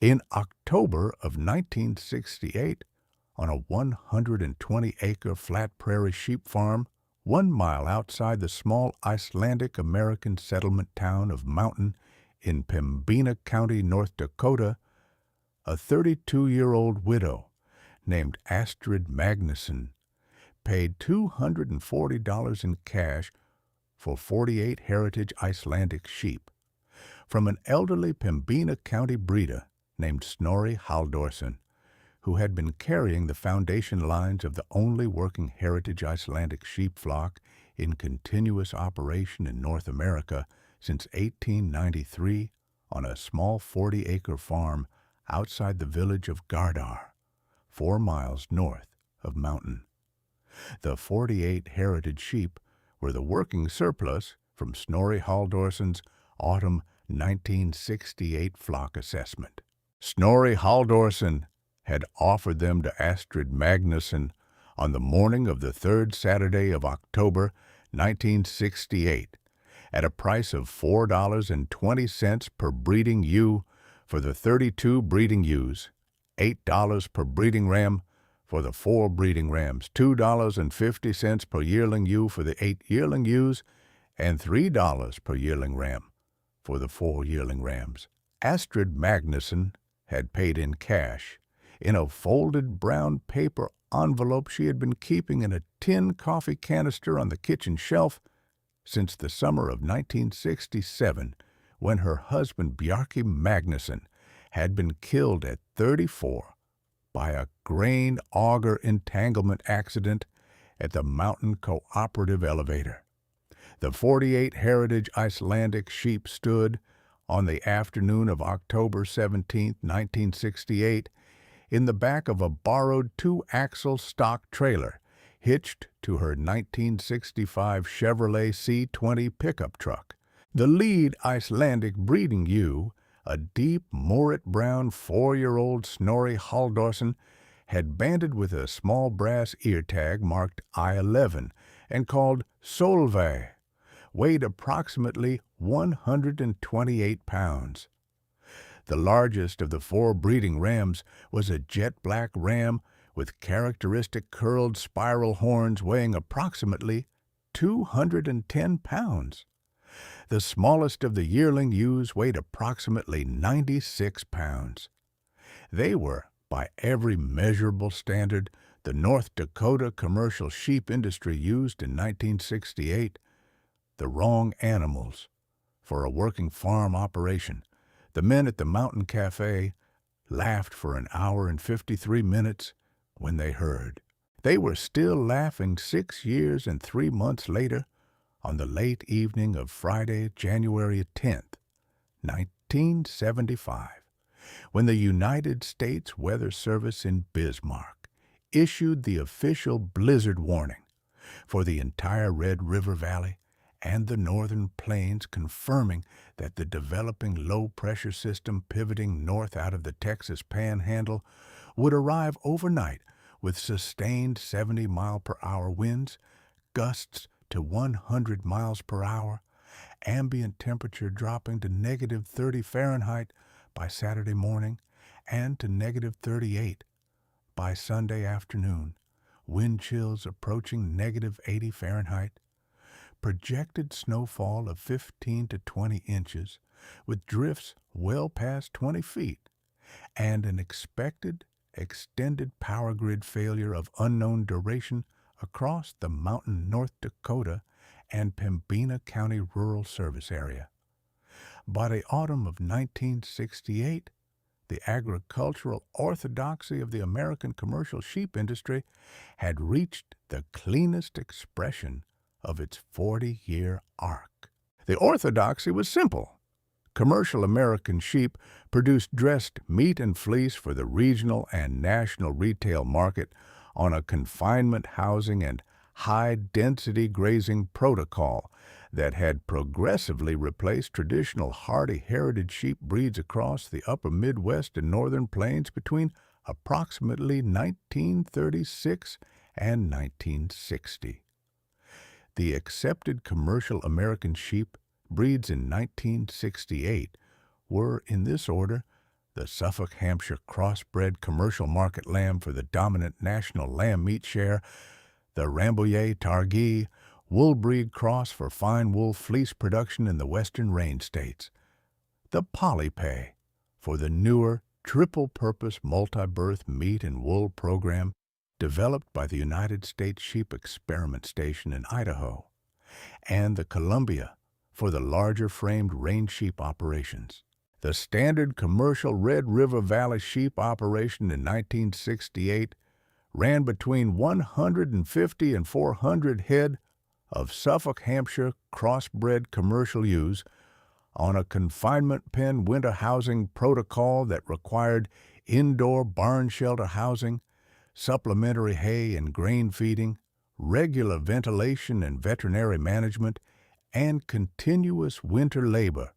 In October of 1968, on a 120-acre flat prairie sheep farm 1 mile outside the small Icelandic-American settlement town of Mountain in Pembina County, North Dakota, a 32-year-old widow named Astrid Magnusson paid $240 in cash for 48 heritage Icelandic sheep from an elderly Pembina County breeder named Snorri Halldórsson, who had been carrying the foundation lines of the only working heritage Icelandic sheep flock in continuous operation in North America since 1893 on a small 40-acre farm outside the village of Gardar, 4 miles north of Mountain. The 48 heritage sheep were the working surplus from Snorri Halldórsson's autumn 1968 flock assessment. Snorri Halldórsson had offered them to Astrid Magnusson on the morning of the third Saturday of October 1968 at a price of $4.20 per breeding ewe for the 32 breeding ewes, $8 per breeding ram for the 4 breeding rams, $2.50 per yearling ewe for the 8 yearling ewes, and $3 per yearling ram for the 4 yearling rams. Astrid Magnusson had paid in cash in a folded brown paper envelope she had been keeping in a tin coffee canister on the kitchen shelf since the summer of 1967, when her husband Bjarki Magnusson had been killed at 34 by a grain auger entanglement accident at the Mountain Cooperative Elevator. The 48 heritage Icelandic sheep stood, on the afternoon of October 17, 1968, in the back of a borrowed 2-axle stock trailer hitched to her 1965 Chevrolet C20 pickup truck. The lead Icelandic breeding ewe, a deep Morit brown 4-year-old Snorri Halldórsson, had banded with a small brass ear tag marked I-11 and called Solveig, weighed approximately 128 pounds. The largest of the 4 breeding rams was a jet-black ram with characteristic curled spiral horns weighing approximately 210 pounds. The smallest of the yearling ewes weighed approximately 96 pounds. They were, by every measurable standard, the North Dakota commercial sheep industry used in 1968, the wrong animals for a working farm operation. The men at the Mountain Cafe laughed for an hour and 53 minutes when they heard. They were still laughing 6 years and 3 months later on the late evening of Friday, January 10th, 1975, when the United States Weather Service in Bismarck issued the official blizzard warning for the entire Red River Valley and the northern plains, confirming that the developing low-pressure system pivoting north out of the Texas Panhandle would arrive overnight with sustained 70-mile-per-hour winds, gusts to 100 miles per hour, ambient temperature dropping to -30 Fahrenheit by Saturday morning and to -38 by Sunday afternoon, wind chills approaching -80 Fahrenheit, projected snowfall of 15 to 20 inches, with drifts well past 20 feet, and an expected extended power grid failure of unknown duration across the Mountain North Dakota and Pembina County Rural Service Area. By the autumn of 1968, the agricultural orthodoxy of the American commercial sheep industry had reached the cleanest expression of its 40-year arc. The orthodoxy was simple. Commercial American sheep produced dressed meat and fleece for the regional and national retail market on a confinement housing and high-density grazing protocol that had progressively replaced traditional hardy heritage sheep breeds across the upper Midwest and northern plains between approximately 1936 and 1960. The accepted commercial American sheep breeds in 1968 were, in this order, the Suffolk Hampshire crossbred commercial market lamb for the dominant national lamb meat share, the Rambouillet Targhee wool breed cross for fine wool fleece production in the western range states, the Polypay for the newer triple-purpose multi-birth meat and wool program developed by the United States Sheep Experiment Station in Idaho, and the Columbia for the larger framed range sheep operations. The standard commercial Red River Valley sheep operation in 1968 ran between 150 and 400 head of Suffolk, Hampshire crossbred commercial ewes on a confinement pen winter housing protocol that required indoor barn shelter housing, supplementary hay and grain feeding, regular ventilation and veterinary management, and continuous winter labor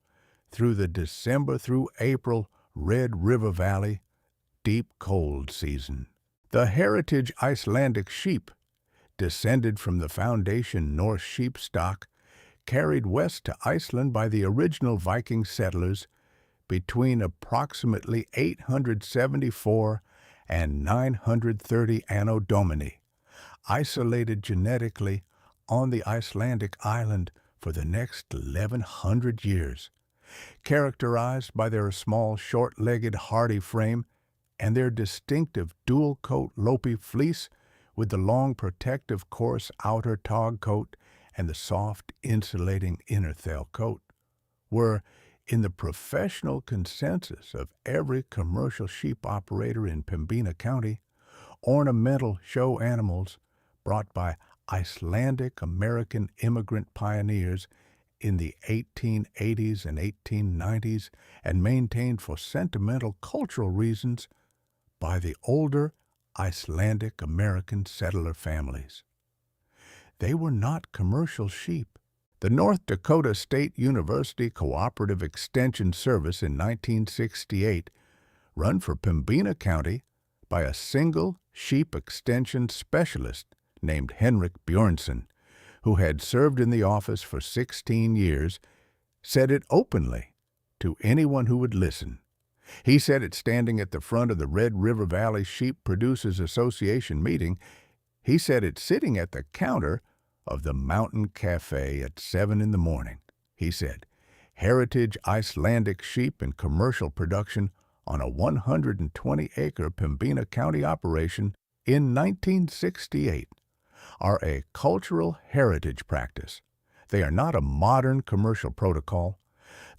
through the December through April Red River Valley deep cold season. The heritage Icelandic sheep, descended from the foundation Norse sheep stock, carried west to Iceland by the original Viking settlers between approximately 874 and 930 Anno Domini, isolated genetically on the Icelandic island for the next 1,100 years, characterized by their small, short-legged, hardy frame and their distinctive dual-coat lopi-fleece with the long, protective, coarse outer tog coat and the soft, insulating inner thell coat, were, in the professional consensus of every commercial sheep operator in Pembina County, ornamental show animals brought by Icelandic-American immigrant pioneers in the 1880s and 1890s and maintained for sentimental cultural reasons by the older Icelandic-American settler families. They were not commercial sheep. The North Dakota State University Cooperative Extension Service in 1968, run for Pembina County by a single sheep extension specialist named Henrik Bjornsson, who had served in the office for 16 years, said it openly to anyone who would listen. He said it standing at the front of the Red River Valley Sheep Producers Association meeting. He said it sitting at the counter of the Mountain Cafe at 7 in the morning. He said, heritage Icelandic sheep in commercial production on a 120-acre Pembina County operation in 1968 are a cultural heritage practice. They are not a modern commercial protocol.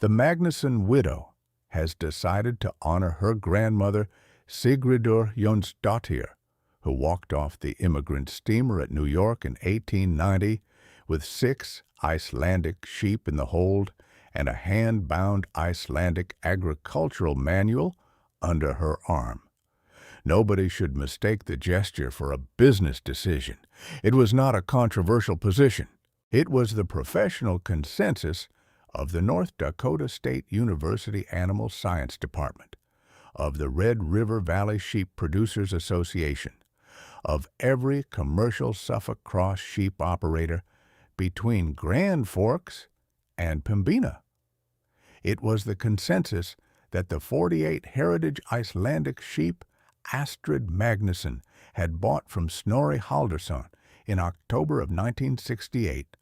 The Magnusson widow has decided to honor her grandmother, Sigridur Jonsdottir, who walked off the immigrant steamer at New York in 1890 with 6 Icelandic sheep in the hold and a hand-bound Icelandic agricultural manual under her arm. Nobody should mistake the gesture for a business decision. It was not a controversial position. It was the professional consensus of the North Dakota State University Animal Science Department, of the Red River Valley Sheep Producers Association, of every commercial Suffolk Cross sheep operator between Grand Forks and Pembina. It was the consensus that the 48 heritage Icelandic sheep Astrid Magnusson had bought from Snorri Halldórsson in October of 1968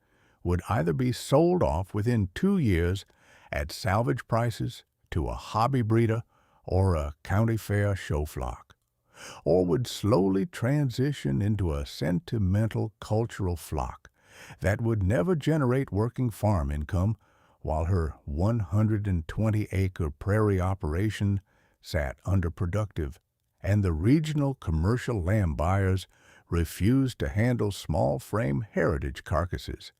would either be sold off within 2 years at salvage prices to a hobby breeder or a county fair show flock, or would slowly transition into a sentimental cultural flock that would never generate working farm income while her 120-acre prairie operation sat underproductive and the regional commercial lamb buyers refused to handle small frame heritage carcasses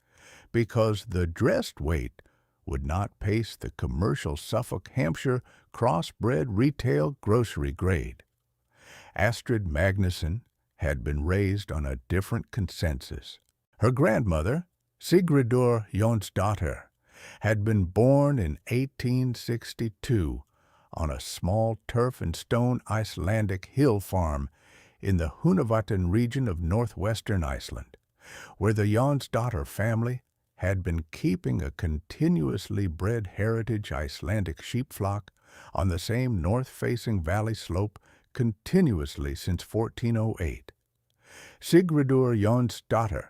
because the dressed weight would not pace the commercial Suffolk, Hampshire crossbred retail grocery grade. Astrid Magnusson had been raised on a different consensus. Her grandmother, Sigridur Jonsdottir, had been born in 1862 on a small turf and stone Icelandic hill farm in the Húnavatn region of northwestern Iceland, where the Jonsdottir family had been keeping a continuously bred heritage Icelandic sheep flock on the same north-facing valley slope continuously since 1408. Sigridur Jonsdottir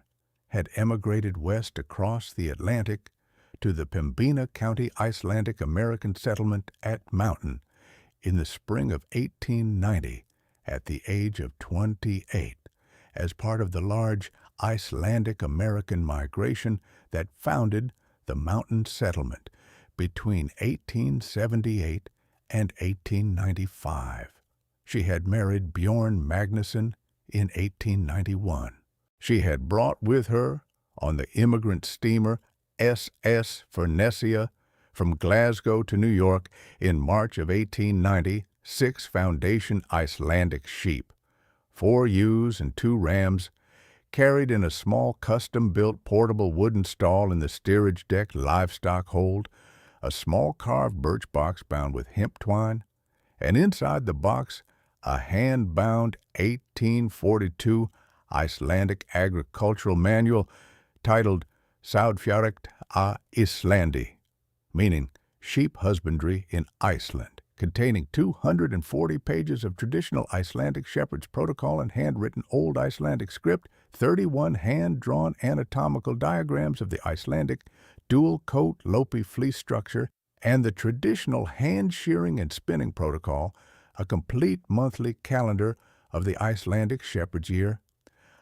had emigrated west across the Atlantic to the Pembina County Icelandic-American settlement at Mountain in the spring of 1890 at the age of 28 as part of the large Icelandic-American migration that founded the Mountain settlement between 1878 and 1895. She had married Bjorn Magnusson in 1891. She had brought with her, on the immigrant steamer SS Furnessia, from Glasgow to New York in March of 1890, 6 foundation Icelandic sheep, 4 ewes and 2 rams, carried in a small custom-built portable wooden stall in the steerage-deck livestock hold, a small carved birch box bound with hemp twine, and inside the box a hand-bound 1842 Icelandic agricultural manual titled Sauðfjárrækt á Íslandi, meaning sheep husbandry in Iceland, containing 240 pages of traditional Icelandic shepherd's protocol and handwritten Old Icelandic script, 31 hand-drawn anatomical diagrams of the Icelandic dual-coat lopi-fleece structure, and the traditional hand-shearing and spinning protocol, a complete monthly calendar of the Icelandic shepherd's year,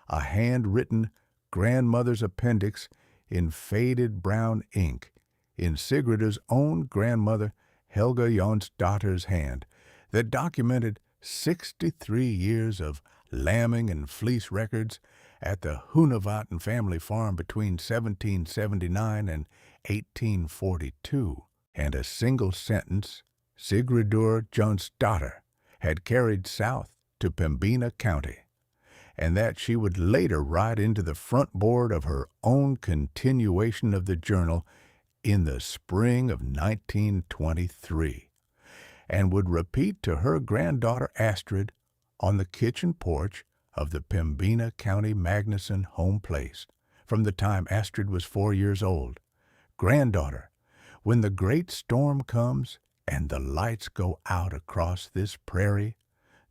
a hand-written grandmother's appendix in faded brown ink, in Sigridur's own grandmother Helga Jonsdottir's hand, that documented 63 years of lambing-and-fleece records at the Húnavatn family farm between 1779 and 1842, and a single sentence Sigridur Jonsdottir had carried south to Pembina County, and that she would later write into the front board of her own continuation of the journal in the spring of 1923, and would repeat to her granddaughter Astrid on the kitchen porch of the Pembina County Magnusson home place from the time Astrid was 4 years old. Granddaughter, when the great storm comes and the lights go out across this prairie,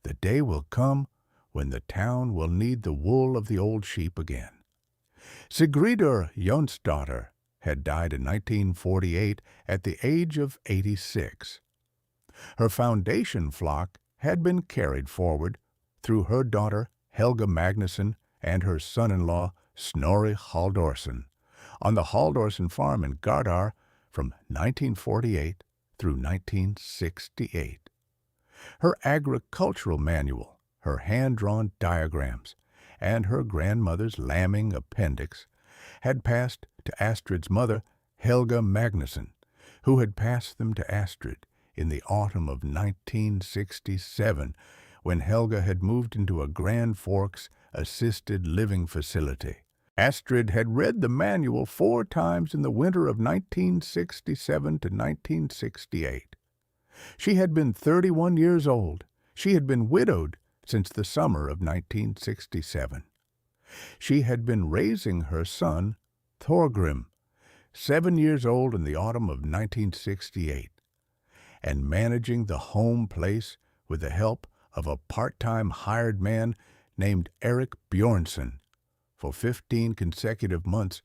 the day will come when the town will need the wool of the old sheep again. Sigridur Jonsdottir had died in 1948 at the age of 86. Her foundation flock had been carried forward through her daughter Helga Magnusson and her son-in-law Snorri Halldórsson on the Halldórsson farm in Gardar from 1948 through 1968. Her agricultural manual, her hand-drawn diagrams, and her grandmother's lambing appendix had passed to Astrid's mother, Helga Magnusson, who had passed them to Astrid in the autumn of 1967, when Helga had moved into a Grand Forks assisted living facility. Astrid had read the manual 4 times in the winter of 1967 to 1968. She had been 31 years old. She had been widowed since the summer of 1967. She had been raising her son, Thorgrim, 7 years old in the autumn of 1968, and managing the home place with the help of a part-time hired man named Eric Bjornsson for 15 consecutive months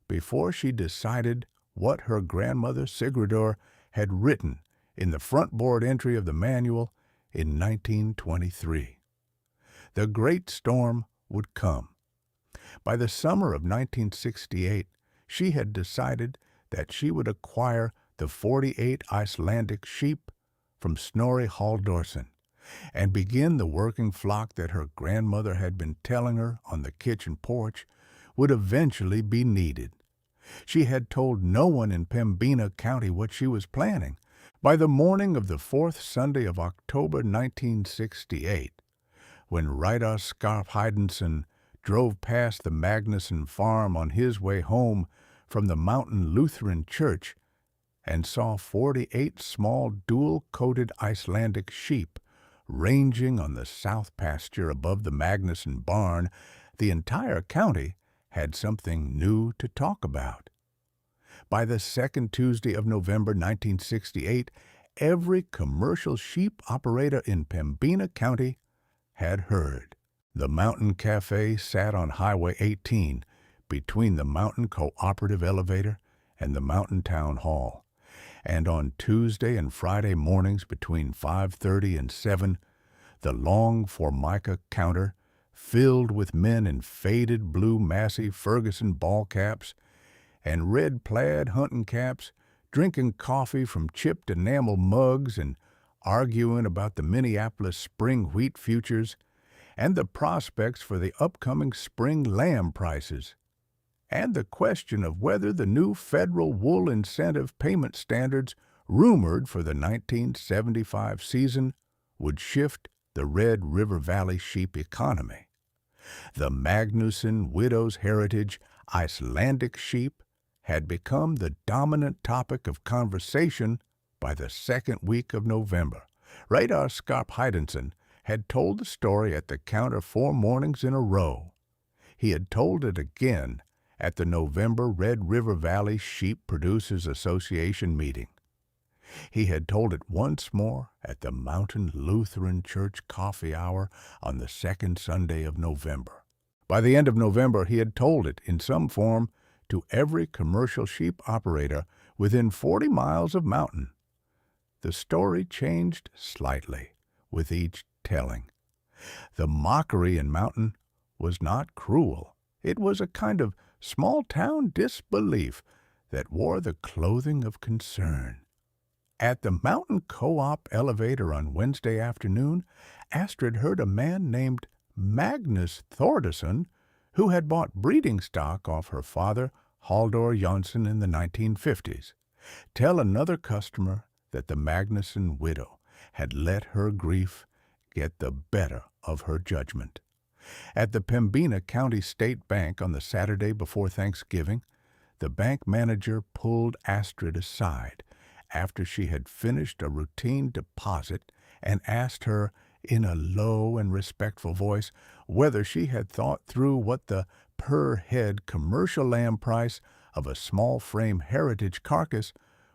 before she decided what her grandmother Sigridur had written in the front board entry of the manual in 1923. The great storm would come. By the summer of 1968, she had decided that she would acquire the 48 Icelandic sheep from Snorri Halldórsson and begin the working flock that her grandmother had been telling her on the kitchen porch would eventually be needed. She had told no one in Pembina County what she was planning. By the morning of the 4th Sunday of October 1968, when Reidar Skarphéidsson drove past the Magnusson farm on his way home from the Mountain Lutheran church and saw 48 small dual-coated Icelandic sheep ranging on the south pasture above the Magnusson barn, the entire county had something new to talk about. By the 2nd Tuesday of November 1968, every commercial sheep operator in Pembina County had heard. The Mountain Cafe sat on Highway 18 between the Mountain Cooperative Elevator and the Mountain Town Hall, and on Tuesday and Friday mornings between 5:30 and 7, the long Formica counter, filled with men in faded blue Massey Ferguson ball caps and red plaid hunting caps, drinking coffee from chipped enamel mugs and arguing about the Minneapolis spring wheat futures and the prospects for the upcoming spring lamb prices, and the question of whether the new federal wool incentive payment standards rumored for the 1975 season would shift the Red River Valley sheep economy. The Magnusson widow's heritage Icelandic sheep had become the dominant topic of conversation by the second week of November. Radar Skarp Heidensen had told the story at the counter 4 mornings in a row. He had told it again at the November Red River Valley Sheep Producers Association meeting. He had told it once more at the Mountain Lutheran Church coffee hour on the second Sunday of November. By the end of November, he had told it in some form to every commercial sheep operator within 40 miles of Mountain. The story changed slightly with each telling. The mockery in Mountain was not cruel. It was a kind of small-town disbelief that wore the clothing of concern. At the Mountain Co-op elevator on Wednesday afternoon, Astrid heard a man named Magnus Thordarson, who had bought breeding stock off her father, Halldor Jonsson, in the 1950s, tell another customer that the Magnusson widow had let her grief get the better of her judgment. At the Pembina County State Bank on the Saturday before Thanksgiving, the bank manager pulled Astrid aside after she had finished a routine deposit and asked her in a low and respectful voice whether she had thought through what the per-head commercial lamb price of a small-frame heritage carcass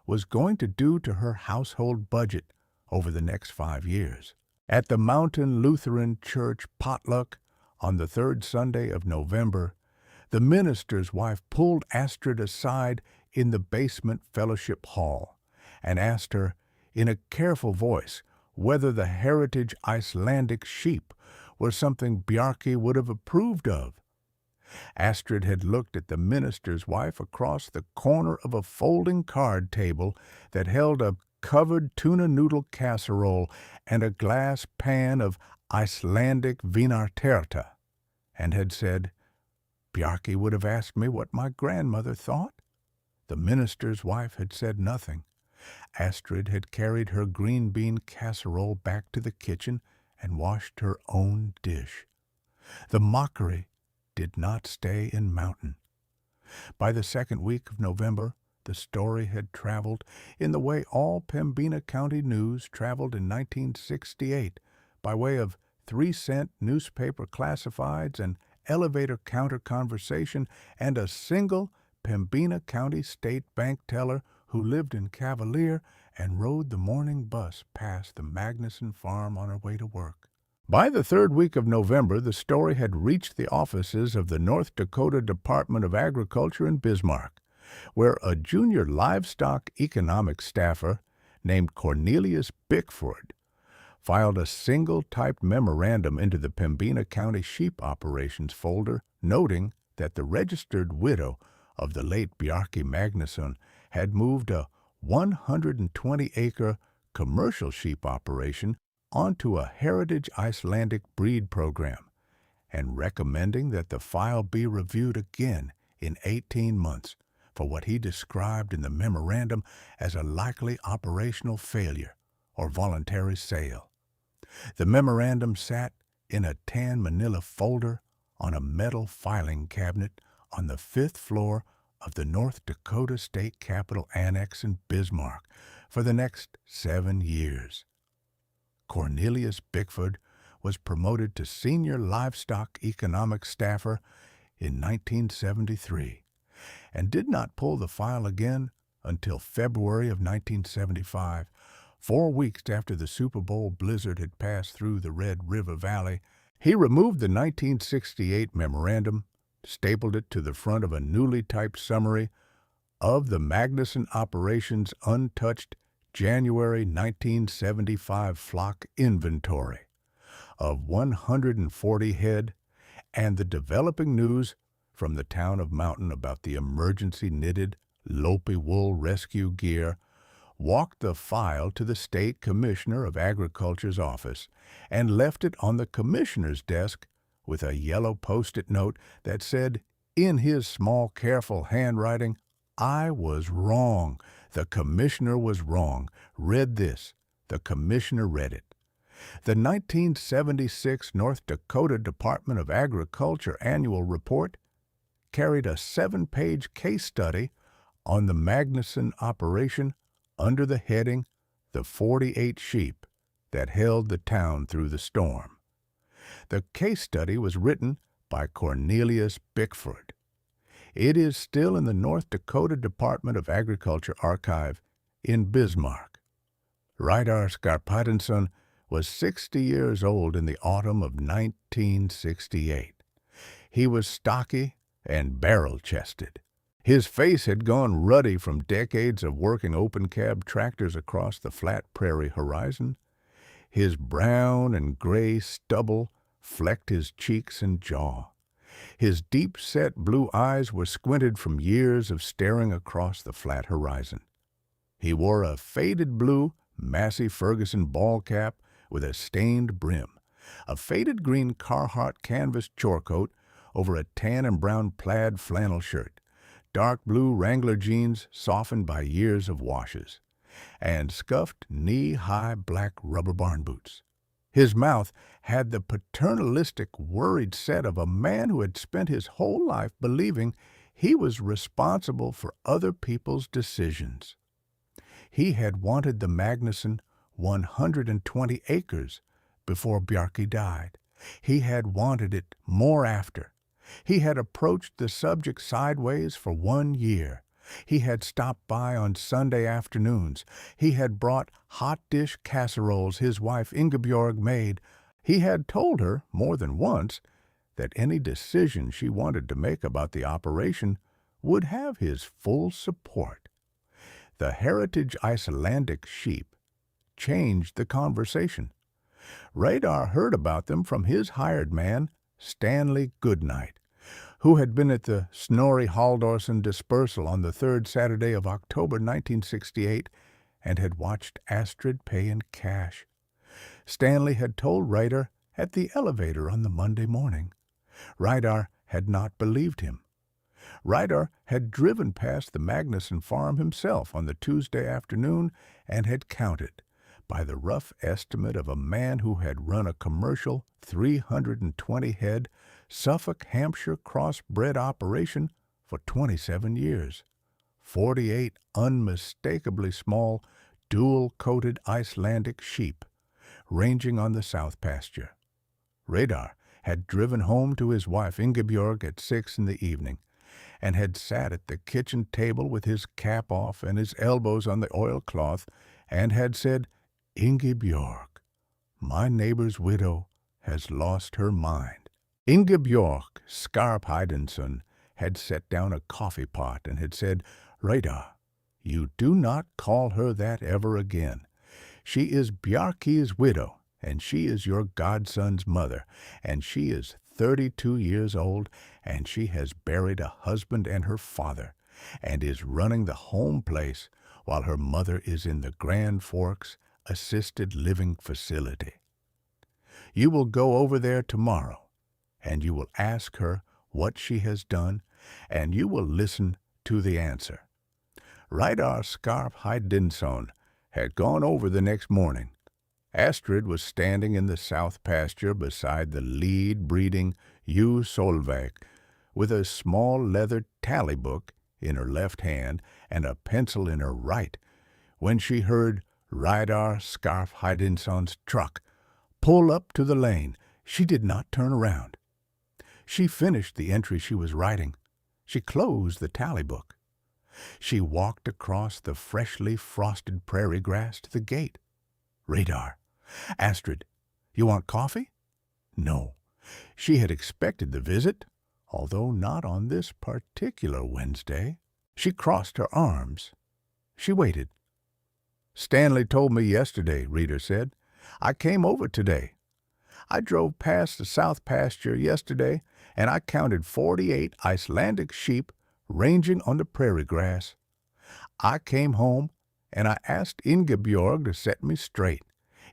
was going to do to her household budget over the next 5 years. At the Mountain Lutheran Church potluck on the 3rd Sunday of November, the minister's wife pulled Astrid aside in the basement fellowship hall and asked her in a careful voice whether the heritage Icelandic sheep was something Bjarki would have approved of. Astrid had looked at the minister's wife across the corner of a folding card table that held a covered tuna noodle casserole and a glass pan of Icelandic vinarterta, and had said, "Bjarki would have asked me what my grandmother thought." The minister's wife had said nothing. Astrid had carried her green bean casserole back to the kitchen and washed her own dish. The mockery did not stay in Mountain. By the second week of November, the story had traveled in the way all Pembina County news traveled in 1968, by way of 3-cent newspaper classifieds, and elevator counter conversation, and a single Pembina County State Bank teller who lived in Cavalier and rode the morning bus past the Magnusson farm on her way to work. By the third week of November, the story had reached the offices of the North Dakota Department of Agriculture in Bismarck, where a junior livestock economics staffer named Cornelius Bickford filed a single-typed memorandum into the Pembina County Sheep Operations folder, noting that the registered widow of the late Bjarki Magnusson had moved a 120-acre commercial sheep operation onto a heritage Icelandic breed program, and recommending that the file be reviewed again in 18 months for what he described in the memorandum as a likely operational failure or voluntary sale. The memorandum sat in a tan manila folder on a metal filing cabinet on the 5th floor of the North Dakota State Capitol Annex in Bismarck for the next 7 years. Cornelius Bickford was promoted to senior livestock economics staffer in 1973 and did not pull the file again until February of 1975, 4 weeks after the Super Bowl blizzard had passed through the Red River Valley, he removed the 1968 memorandum, stapled it to the front of a newly typed summary of the Magnusson operation's untouched January 1975 flock inventory of 140 head and the developing news from the town of Mountain about the emergency knitted lopi wool rescue gear, walked the file to the State Commissioner of Agriculture's office and left it on the commissioner's desk with a yellow post-it note that said, in his small, careful handwriting, "I was wrong. The commissioner was wrong. Read this." The commissioner read it. The 1976 North Dakota Department of Agriculture annual report carried a 7-page case study on the Magnusson operation under the heading, "The 48 Sheep That Held the Town Through the Storm." The case study was written by Cornelius Bickford. It is still in the North Dakota Department of Agriculture archive in Bismarck. Reidar Skarphédinsson was 60 years old in the autumn of 1968. He was stocky and barrel-chested. His face had gone ruddy from decades of working open-cab tractors across the flat prairie horizon. His brown and gray stubble flecked his cheeks and jaw. His deep-set blue eyes were squinted from years of staring across the flat horizon. He wore a faded blue Massey Ferguson ball cap with a stained brim, a faded green Carhartt canvas chore coat over a tan and brown plaid flannel shirt, dark blue Wrangler jeans softened by years of washes, and scuffed knee-high black rubber barn boots. His mouth had the paternalistic, worried set of a man who had spent his whole life believing he was responsible for other people's decisions. He had wanted the Magnusson 120 acres before Bjarki died. He had wanted it more after. He had approached the subject sideways for 1 year. He had stopped by on Sunday afternoons. He had brought hot dish casseroles his wife Ingebjorg made. He had told her more than once that any decision she wanted to make about the operation would have his full support. The heritage Icelandic sheep changed the conversation. Reidar heard about them from his hired man, Stanley Goodnight, who had been at the Snorri Halldórsson dispersal on the 3rd Saturday of October 1968 and had watched Astrid pay in cash. Stanley had told Reidar at the elevator on the Monday morning. Reidar had not believed him. Reidar had driven past the Magnusson farm himself on the Tuesday afternoon and had counted, by the rough estimate of a man who had run a commercial 320 head Suffolk, Hampshire crossbred operation for 27 years, 48 unmistakably small, dual-coated Icelandic sheep, ranging on the south pasture. Reidar had driven home to his wife Ingebjorg at 6 in the evening, and had sat at the kitchen table with his cap off and his elbows on the oilcloth, and had said, "Ingebjorg, my neighbor's widow has lost her mind." Ingebjorg Skarphédinsson had set down a coffee pot and had said, "Reidar, you do not call her that ever again. She is Bjarki's widow, and she is your godson's mother, and she is 32 years old, and she has buried a husband and her father, and is running the home place while her mother is in the Grand Forks assisted living facility. You will go over there tomorrow, and you will ask her what she has done, and you will listen to the answer." Reidar Skarphédinsson had gone over the next morning. Astrid was standing in the south pasture beside the lead-breeding ewe Solveig, with a small leather tally book in her left hand and a pencil in her right, when she heard Reidar Skarphédinsson's truck pull up to the lane. She did not turn around. She finished the entry she was writing. She closed the tally book. She walked across the freshly frosted prairie grass to the gate. Radar. Astrid, you want coffee? No. She had expected the visit, although not on this particular Wednesday. She crossed her arms. She waited. Stanley told me yesterday, Reader said. I came over today. I drove past the south pasture yesterday, and I counted 48 Icelandic sheep ranging on the prairie grass. I came home, and I asked Ingebjörg to set me straight.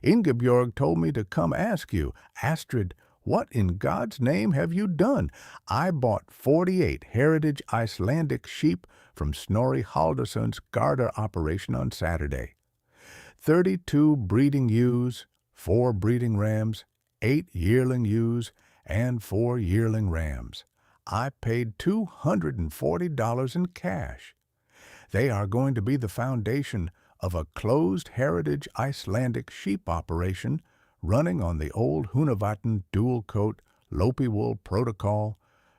Ingebjörg told me to come ask you, Astrid, what in God's name have you done? I bought 48 heritage Icelandic sheep from Snorri Haldorsson's garter operation on Saturday. 32 breeding ewes, 4 breeding rams, 8 yearling ewes, and 4 yearling rams. I paid $240 in cash. They are going to be the foundation of a closed heritage Icelandic sheep operation running on the old Húnavatn dual-coat lopi wool protocol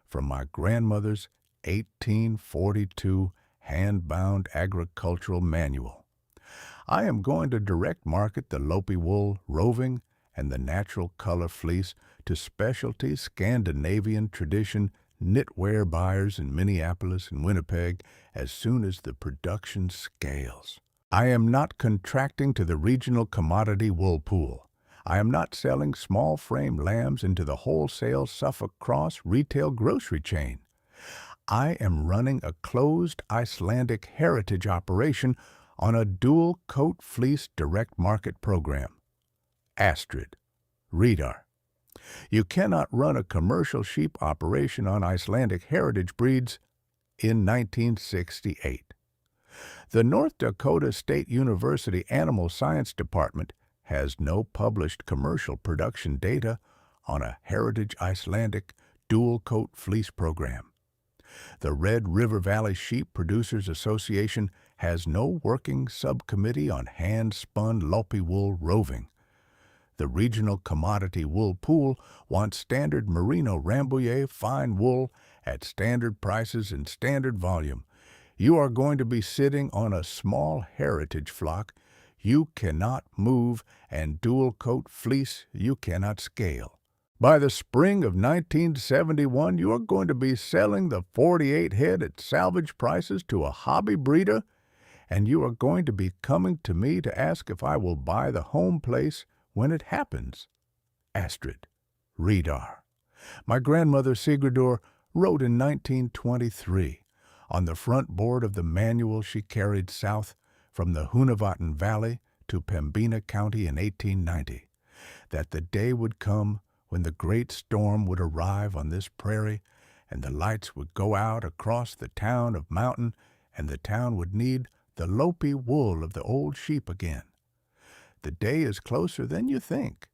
from my grandmother's 1842 hand-bound agricultural manual. I am going to direct market the lopi wool, roving, and the natural color fleece to specialty Scandinavian tradition knitwear buyers in Minneapolis and Winnipeg as soon as the production scales. I am not contracting to the regional commodity wool pool. I am not selling small frame lambs into the wholesale Suffolk Cross retail grocery chain. I am running a closed Icelandic heritage operation on a dual-coat fleece direct market program. Astrid, Reader. You cannot run a commercial sheep operation on Icelandic heritage breeds in 1968. The North Dakota State University Animal Science Department has no published commercial production data on a heritage Icelandic dual-coat fleece program. The Red River Valley Sheep Producers Association has no working subcommittee on hand-spun lopi wool roving. The regional commodity wool pool wants standard merino Rambouillet fine wool at standard prices and standard volume. You are going to be sitting on a small heritage flock you cannot move, and dual-coat fleece you cannot scale. By the spring of 1971, you are going to be selling the 48 head at salvage prices to a hobby breeder, and you are going to be coming to me to ask if I will buy the home place when it happens. Astrid, Reader. My grandmother Sigurdur wrote in 1923, on the front board of the manual she carried south from the Húnavatn Valley to Pembina County in 1890, that the day would come when the great storm would arrive on this prairie, and the lights would go out across the town of Mountain, and the town would need the lopi wool of the old sheep again. The day is closer than you think.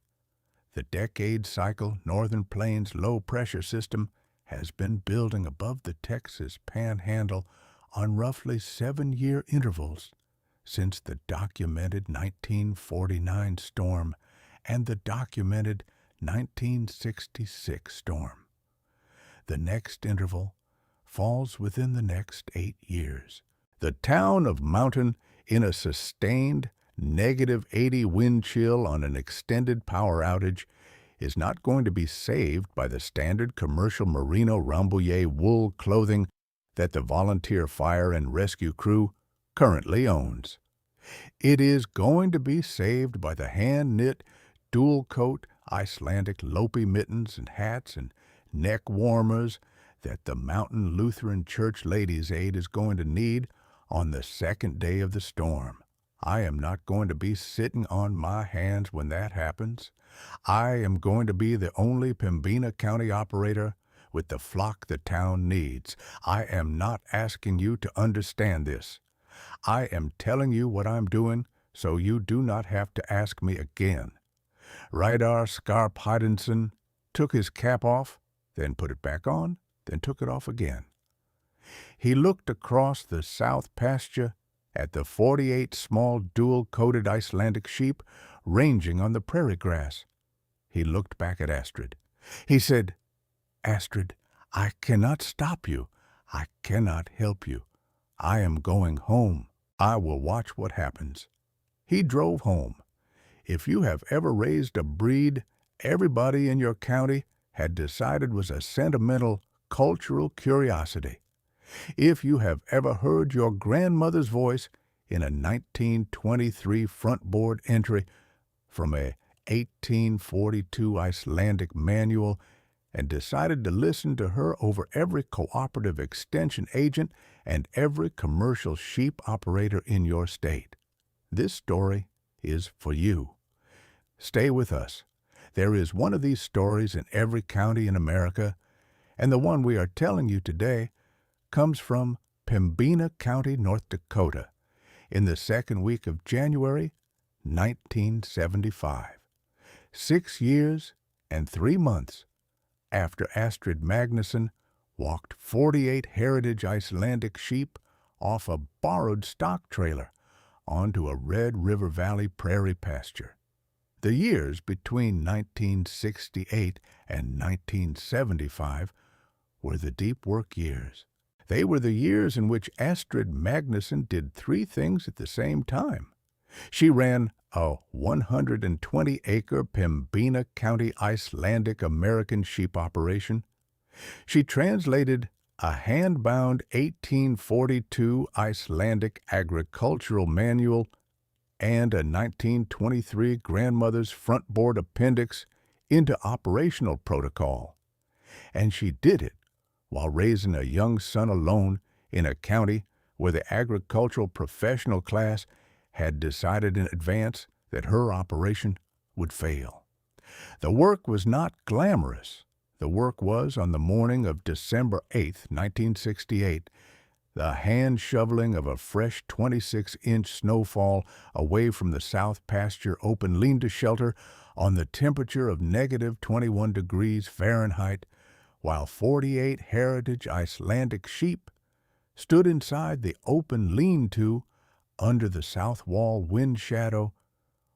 The decade-cycle Northern Plains low-pressure system has been building above the Texas Panhandle on roughly 7-year intervals since the documented 1949 storm and the documented 1966 storm. The next interval falls within the next 8 years. The town of Mountain, in a sustained -80 wind chill on an extended power outage, is not going to be saved by the standard commercial merino Rambouillet wool clothing that the volunteer fire and rescue crew currently owns. It is going to be saved by the hand-knit, dual-coat Icelandic lopi mittens and hats and neck warmers that the Mountain Lutheran Church Ladies' Aid is going to need on the second day of the storm. I am not going to be sitting on my hands when that happens. I am going to be the only Pembina County operator with the flock the town needs. I am not asking you to understand this. I am telling you what I'm doing so you do not have to ask me again. Reidar Skarp-Heidensen took his cap off, then put it back on, then took it off again. He looked across the south pasture at the 48 small dual-coated Icelandic sheep ranging on the prairie grass. He looked back at Astrid. He said, "Astrid, I cannot stop you. I cannot help you. I am going home. I will watch what happens." He drove home. If you have ever raised a breed everybody in your county had decided was a sentimental, cultural curiosity, if you have ever heard your grandmother's voice in a 1923 front board entry from a 1842 Icelandic manual and decided to listen to her over every cooperative extension agent and every commercial sheep operator in your state, this story is for you. Stay with us. There is one of these stories in every county in America, and the one we are telling you today comes from Pembina County, North Dakota, in the second week of January, 1975. 6 years and 3 months after Astrid Magnusson walked 48 heritage Icelandic sheep off a borrowed stock trailer onto a Red River Valley prairie pasture. The years between 1968 and 1975 were the deep work years. They were the years in which Astrid Magnusson did 3 things at the same time. She ran a 120-acre Pembina County Icelandic-American sheep operation. She translated a hand-bound 1842 Icelandic agricultural manual and a 1923 grandmother's front board appendix into operational protocol. And she did it while raising a young son alone in a county where the agricultural professional class had decided in advance that her operation would fail. The work was not glamorous. The work was, on the morning of December 8, 1968, the hand-shoveling of a fresh 26-inch snowfall away from the south pasture open lean-to shelter on the temperature of negative 21 degrees Fahrenheit, while 48 heritage Icelandic sheep stood inside the open lean-to under the south wall wind shadow,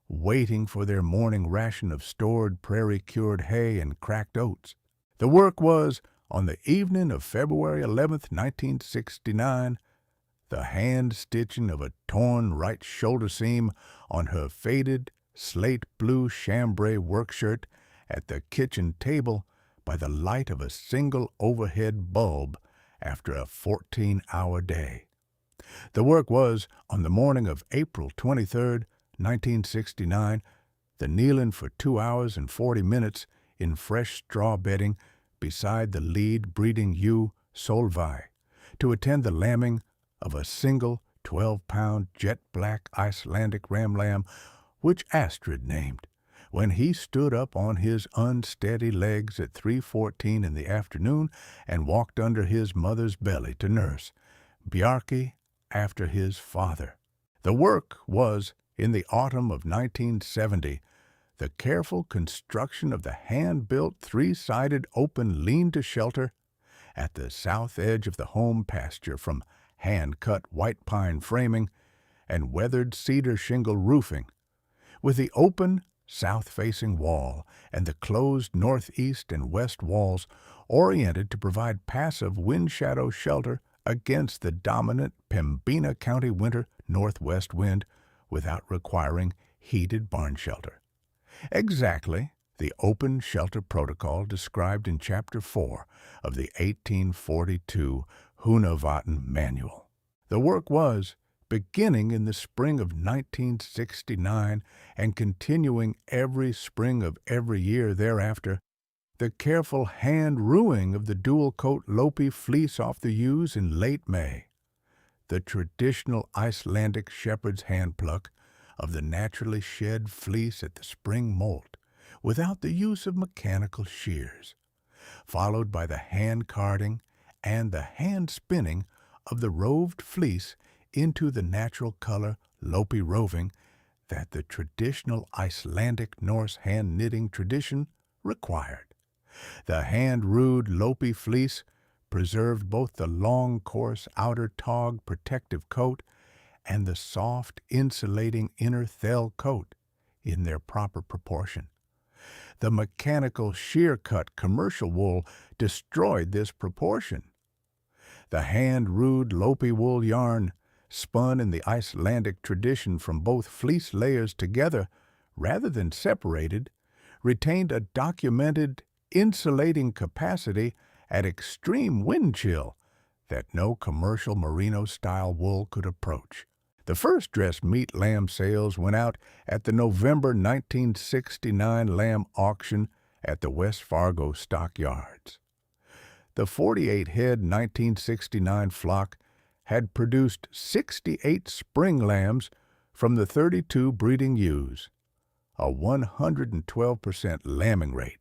waiting for their morning ration of stored prairie-cured hay and cracked oats. The work was, on the evening of February 11, 1969, the hand-stitching of a torn right shoulder seam on her faded, slate-blue chambray workshirt at the kitchen table by the light of a single overhead bulb after a 14-hour day. The work was, on the morning of April 23, 1969, the kneeling for 2 hours and 40 minutes in fresh straw bedding beside the lead breeding ewe, Solveig, to attend the lambing of a single 12-pound jet-black Icelandic ram lamb, which Astrid named, when he stood up on his unsteady legs at 3:14 in the afternoon and walked under his mother's belly to nurse Bjarki after his father. The work was, in the autumn of 1970, the careful construction of the hand-built 3-sided open lean-to shelter at the south edge of the home pasture from hand-cut white pine framing and weathered cedar shingle roofing, with the open south-facing wall and the closed northeast and west walls oriented to provide passive wind shadow shelter against the dominant Pembina County winter northwest wind without requiring heated barn shelter. Exactly the open shelter protocol described in Chapter 4 of the 1842 Húnavatn Manual. The work was, beginning in the spring of 1969 and continuing every spring of every year thereafter, the careful hand-rooing of the dual-coat lopi-fleece off the ewes in late May, the traditional Icelandic shepherd's hand pluck of the naturally shed fleece at the spring molt, without the use of mechanical shears, followed by the hand-carding and the hand-spinning of the roved fleece into the natural color lopi roving that the traditional Icelandic Norse hand-knitting tradition required. The hand-rooed lopi fleece preserved both the long, coarse outer tog protective coat and the soft, insulating inner thell coat in their proper proportion. The mechanical shear-cut commercial wool destroyed this proportion. The hand-rooed lopi wool yarn, spun in the Icelandic tradition from both fleece layers together, rather than separated, retained a documented insulating capacity at extreme wind chill that no commercial merino-style wool could approach. The first dressed meat lamb sales went out at the November 1969 lamb auction at the West Fargo stockyards. The 48-head 1969 flock had produced 68 spring lambs from the 32 breeding ewes, a 112% lambing rate,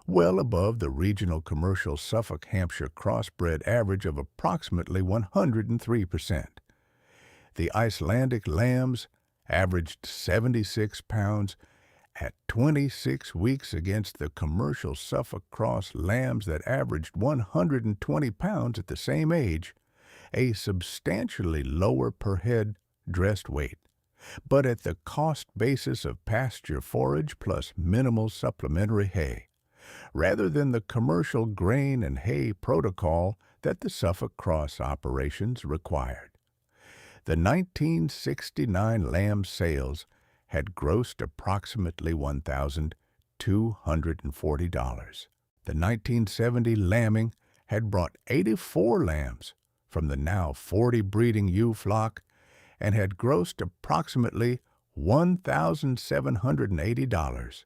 well above the regional commercial Suffolk-Hampshire crossbred average of approximately 103%. The Icelandic lambs averaged 76 pounds at 26 weeks against the commercial Suffolk cross lambs that averaged 120 pounds at the same age, a substantially lower per head dressed weight, but at the cost basis of pasture forage plus minimal supplementary hay, rather than the commercial grain and hay protocol that the Suffolk cross operations required. The 1969 lamb sales had grossed approximately $1,240. The 1970 lambing had brought 84 lambs from the now 40 breeding ewe flock and had grossed approximately $1,780.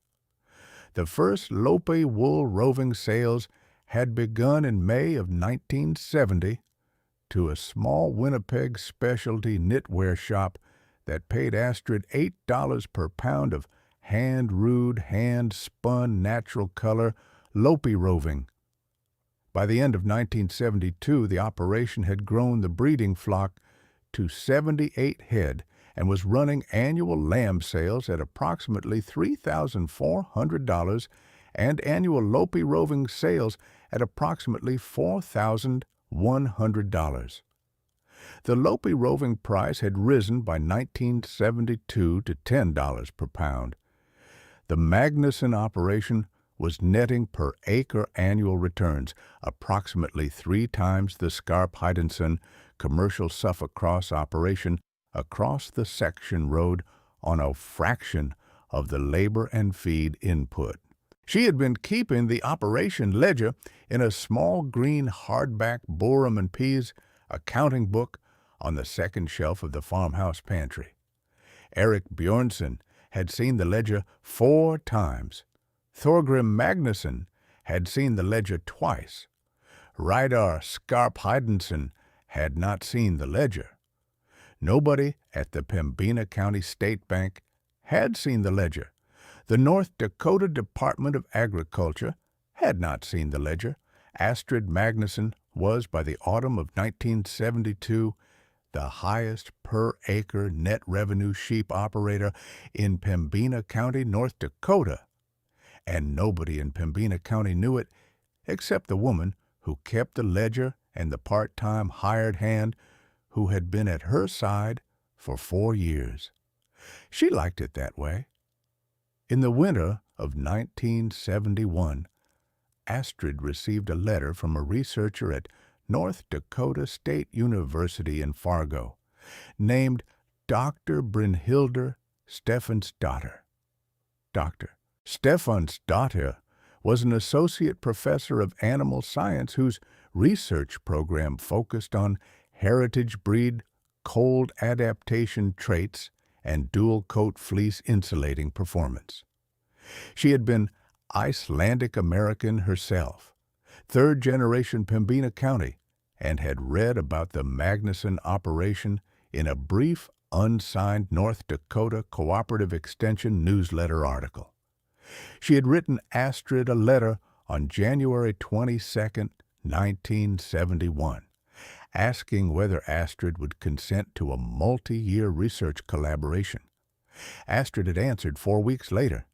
The first lopi wool roving sales had begun in May of 1970 to a small Winnipeg specialty knitwear shop that paid Astrid $8 per pound of hand-rooed, hand-spun natural color lopi roving. By the end of 1972, the operation had grown the breeding flock to 78 head and was running annual lamb sales at approximately $3,400 and annual lopi roving sales at approximately $4,100. The lopi roving price had risen by 1972 to $10 per pound. The Magnusson operation was netting per acre annual returns approximately 3 times the Skarp-Heidenson commercial Suffolk cross operation across the section road on a fraction of the labor and feed input. She had been keeping the operation ledger in a small green hardback Borum and Pease accounting book on the second shelf of the farmhouse pantry. Eric Bjornsson had seen the ledger 4 times. Thorgrim Magnusson had seen the ledger twice. Reidar Skarp-Heidenson had not seen the ledger. Nobody at the Pembina County State Bank had seen the ledger. The North Dakota Department of Agriculture had not seen the ledger. Astrid Magnusson was, by the autumn of 1972, the highest per-acre net revenue sheep operator in Pembina County, North Dakota. And nobody in Pembina County knew it except the woman who kept the ledger and the part-time hired hand who had been at her side for 4 years. She liked it that way. In the winter of 1971, Astrid received a letter from a researcher at North Dakota State University in Fargo, named Dr. Brynhildur Stefansdottir. Dr. Stefansdottir was an associate professor of animal science whose research program focused on heritage breed, cold adaptation traits, and dual-coat fleece insulating performance. She had been Icelandic-American herself, third-generation Pembina County, and had read about the Magnusson operation in a brief, unsigned North Dakota Cooperative Extension newsletter article. She had written Astrid a letter on January 22, 1971, asking whether Astrid would consent to a multi-year research collaboration. Astrid had answered 4 weeks later.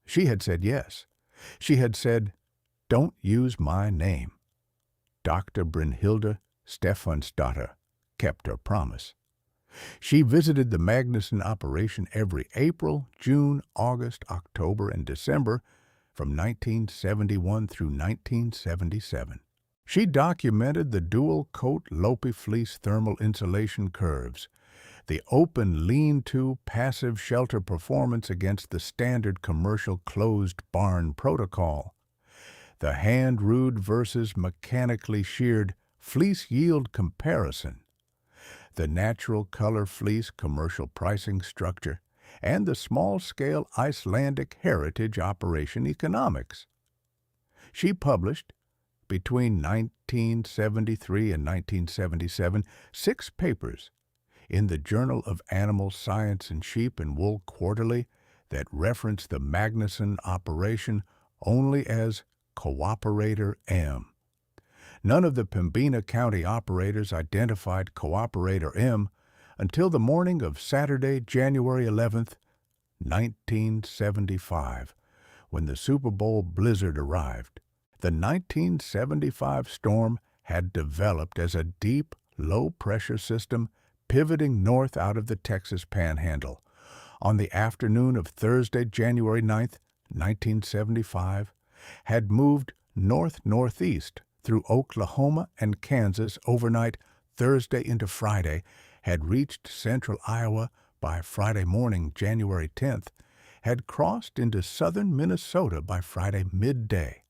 She had said yes. She had said, "Don't use my name." Dr. Brynhildur Stefansdottir kept her promise. She visited the Magnusson operation every April, June, August, October, and December from 1971 through 1977. She documented the dual-coat lopi-fleece thermal insulation curves, the open lean-to passive shelter performance against the standard commercial closed barn protocol, the hand-rooed versus mechanically sheared fleece yield comparison, the natural color fleece commercial pricing structure, and the small-scale Icelandic heritage operation economics. She published, between 1973 and 1977, 6 papers in the Journal of Animal Science and Sheep and Wool Quarterly that reference the Magnusson operation only as Cooperator M. None of the Pembina County operators identified Cooperator M until the morning of Saturday, January 11th, 1975, when the Super Bowl blizzard arrived. The 1975 storm had developed as a deep, low-pressure system pivoting north out of the Texas Panhandle. On the afternoon of Thursday, January 9th, 1975, had moved north-northeast through Oklahoma and Kansas overnight Thursday into Friday, had reached central Iowa by Friday morning, January 10th, had crossed into southern Minnesota by Friday midday,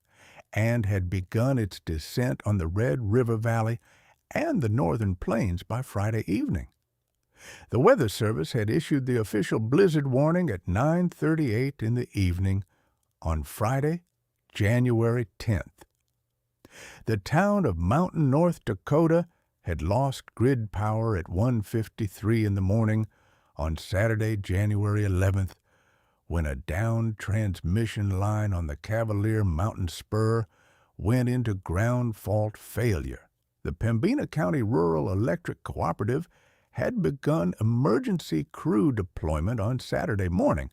and had begun its descent on the Red River Valley and the northern plains by Friday evening. The Weather Service had issued the official blizzard warning at 9:38 in the evening on Friday, January 10th. The town of Mountain North Dakota had lost grid power at 1:53 in the morning on Saturday, January 11th, when a downed transmission line on the Cavalier Mountain Spur went into ground fault failure. The Pembina County Rural Electric Cooperative had begun emergency crew deployment on Saturday morning,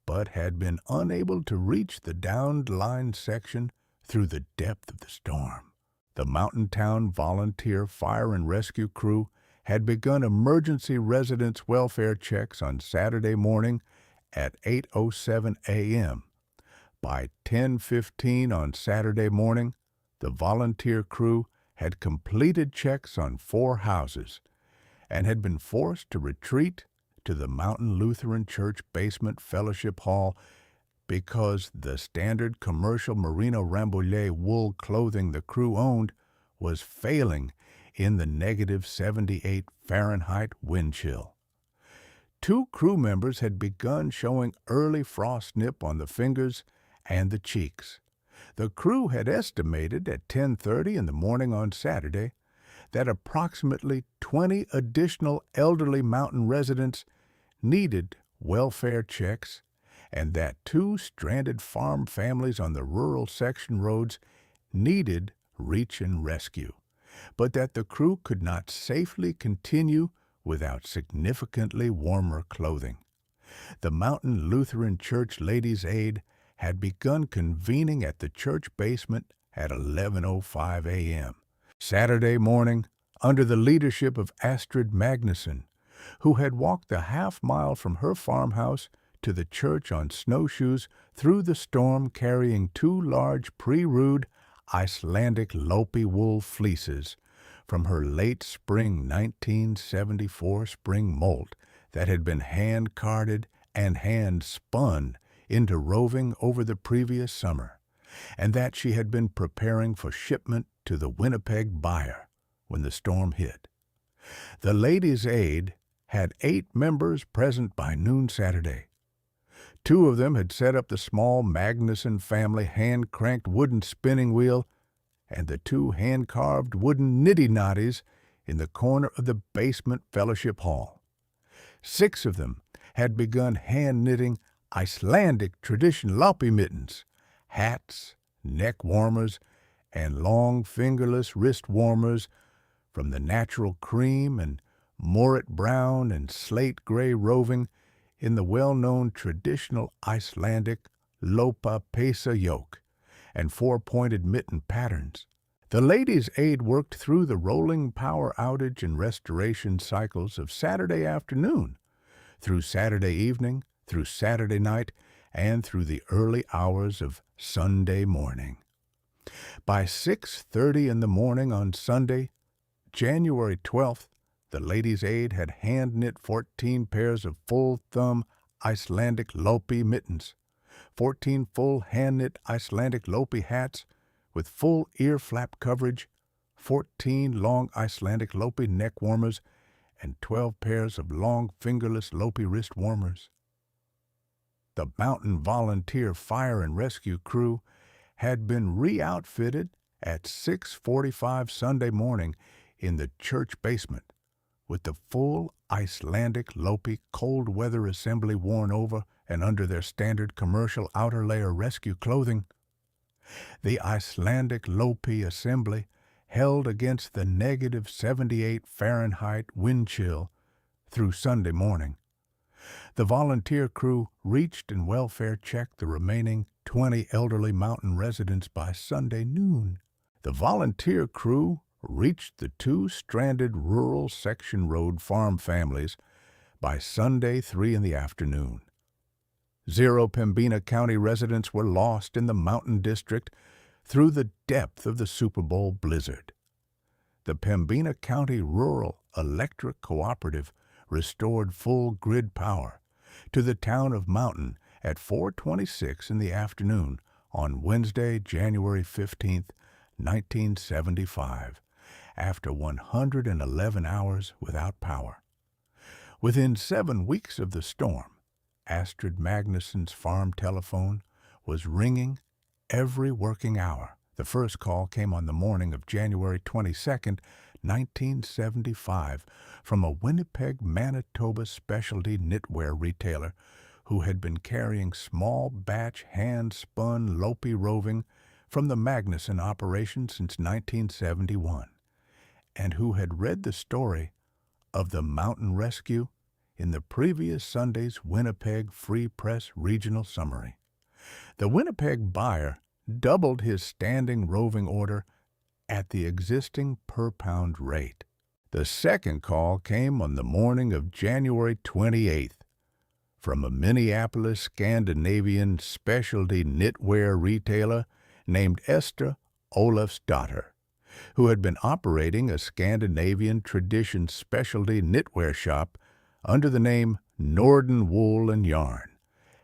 but had been unable to reach the downed line section through the depth of the storm. The Mountain Town Volunteer Fire and Rescue Crew had begun emergency residents' welfare checks on Saturday morning at 8:07 a.m. By 10:15 on Saturday morning, the volunteer crew had completed checks on 4 houses and had been forced to retreat to the Mountain Lutheran Church basement fellowship hall because the standard commercial merino rambouillet wool clothing the crew owned was failing in the -78 Fahrenheit wind chill. 2 crew members had begun showing early frost nip on the fingers and the cheeks. The crew had estimated at 10:30 in the morning on Saturday that approximately 20 additional elderly mountain residents needed welfare checks and that 2 stranded farm families on the rural section roads needed reach and rescue, but that the crew could not safely continue without significantly warmer clothing. The Mountain Lutheran Church Ladies' Aid had begun convening at the church basement at 11:05 a.m. Saturday morning under the leadership of Astrid Magnusson, who had walked the half-mile from her farmhouse to the church on snowshoes through the storm carrying 2 large pre-rued Icelandic lopi wool fleeces from her late spring 1974 spring molt that had been hand-carded and hand-spun into roving over the previous summer, and that she had been preparing for shipment to the Winnipeg buyer when the storm hit. The Ladies' Aid had 8 members present by noon Saturday. 2 of them had set up the small Magnusson family hand-cranked wooden spinning wheel and the 2 hand-carved wooden niddy-noddies in the corner of the basement fellowship hall. 6 of them had begun hand-knitting Icelandic tradition lopi mittens, hats, neck warmers, and long fingerless wrist warmers from the natural cream and moret brown and slate gray roving in the well-known traditional Icelandic lopi-fleece yoke and 4-pointed mitten patterns. The Ladies' Aid worked through the rolling power outage and restoration cycles of Saturday afternoon, through Saturday evening, through Saturday night, and through the early hours of Sunday morning. By 6:30 in the morning on Sunday, January 12th, The Ladies' Aid had hand-knit 14 pairs of full-thumb Icelandic lopi mittens, 14 full hand-knit Icelandic lopi hats with full ear flap coverage, 14 long Icelandic lopi neck warmers, and 12 pairs of long fingerless lopi wrist warmers. The Mountain Volunteer Fire and Rescue Crew had been re-outfitted at 6:45 Sunday morning in the church basement, with the full Icelandic lopi cold weather assembly worn over and under their standard commercial outer layer rescue clothing. The Icelandic lopi assembly held against the -78 Fahrenheit wind chill through Sunday morning. The volunteer crew reached and welfare checked the remaining 20 elderly mountain residents by Sunday noon. The volunteer crew reached the 2 stranded rural section road farm families by Sunday 3 in the afternoon. 0 Pembina County residents were lost in the Mountain District through the depth of the Super Bowl blizzard. The Pembina County Rural Electric Cooperative restored full grid power to the town of Mountain at 4:26 in the afternoon on Wednesday, January 15, 1975, after 111 hours without power. Within 7 weeks of the storm, Astrid Magnusson's farm telephone was ringing every working hour. The first call came on the morning of January 22, 1975, from a Winnipeg, Manitoba specialty knitwear retailer who had been carrying small batch hand-spun lopi roving from the Magnusson operation since 1971, and who had read the story of the mountain rescue in the previous Sunday's Winnipeg Free Press Regional Summary. The Winnipeg buyer doubled his standing roving order at the existing per-pound rate. The second call came on the morning of January 28th from a Minneapolis Scandinavian specialty knitwear retailer named Esther Olafsdottir, who had been operating a Scandinavian tradition specialty knitwear shop under the name Norden Wool and Yarn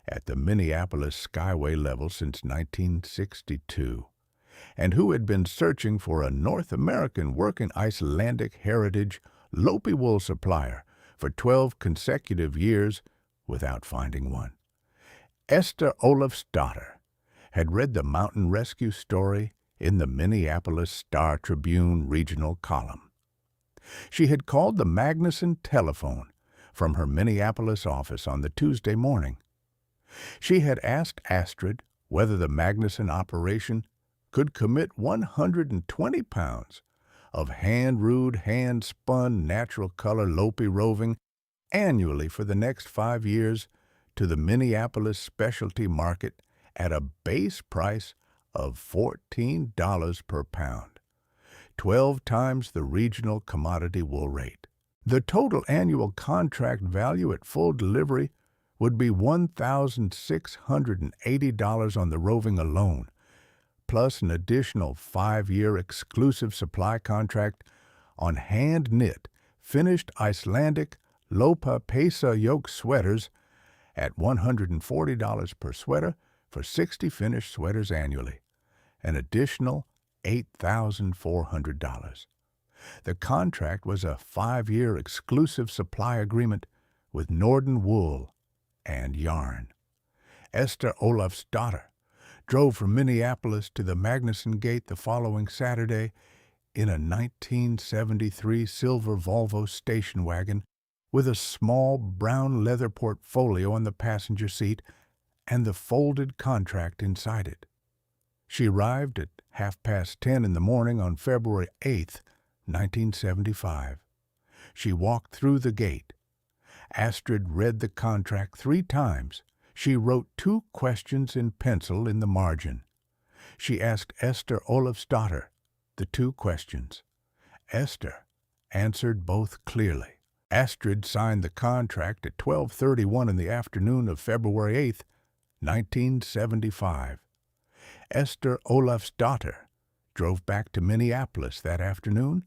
at the Minneapolis Skyway level since 1962, and who had been searching for a North American working Icelandic heritage lopi wool supplier for 12 consecutive years without finding one. Esther Olafsdottir had read the mountain rescue story in the Minneapolis Star-Tribune regional column. She had called the Magnusson telephone from her Minneapolis office on the Tuesday morning. She had asked Astrid whether the Magnusson operation could commit 120 pounds of hand-rooed, hand-spun, natural color lopi roving annually for the next 5 years to the Minneapolis specialty market at a base price of $14 per pound, 12 times the regional commodity wool rate. The total annual contract value at full delivery would be $1,680 on the roving alone, plus an additional 5-year exclusive supply contract on hand-knit, finished Icelandic lopi-fleece yoke sweaters at $140 per sweater for 60 finished sweaters annually, an additional $8,400. The contract was a 5-year exclusive supply agreement with Norden Wool and Yarn. Esther Olafsdottir drove from Minneapolis to the Magnusson Gate the following Saturday in a 1973 silver Volvo station wagon with a small brown leather portfolio on the passenger seat and the folded contract inside it. She arrived at 10:30 in the morning on February 8, 1975. She walked through the gate. Astrid read the contract 3 times. She wrote 2 questions in pencil in the margin. She asked Esther Olafsdottir the 2 questions. Esther answered both clearly. Astrid signed the contract at 12:31 in the afternoon of February 8, 1975. Esther Olafsdottir drove back to Minneapolis that afternoon,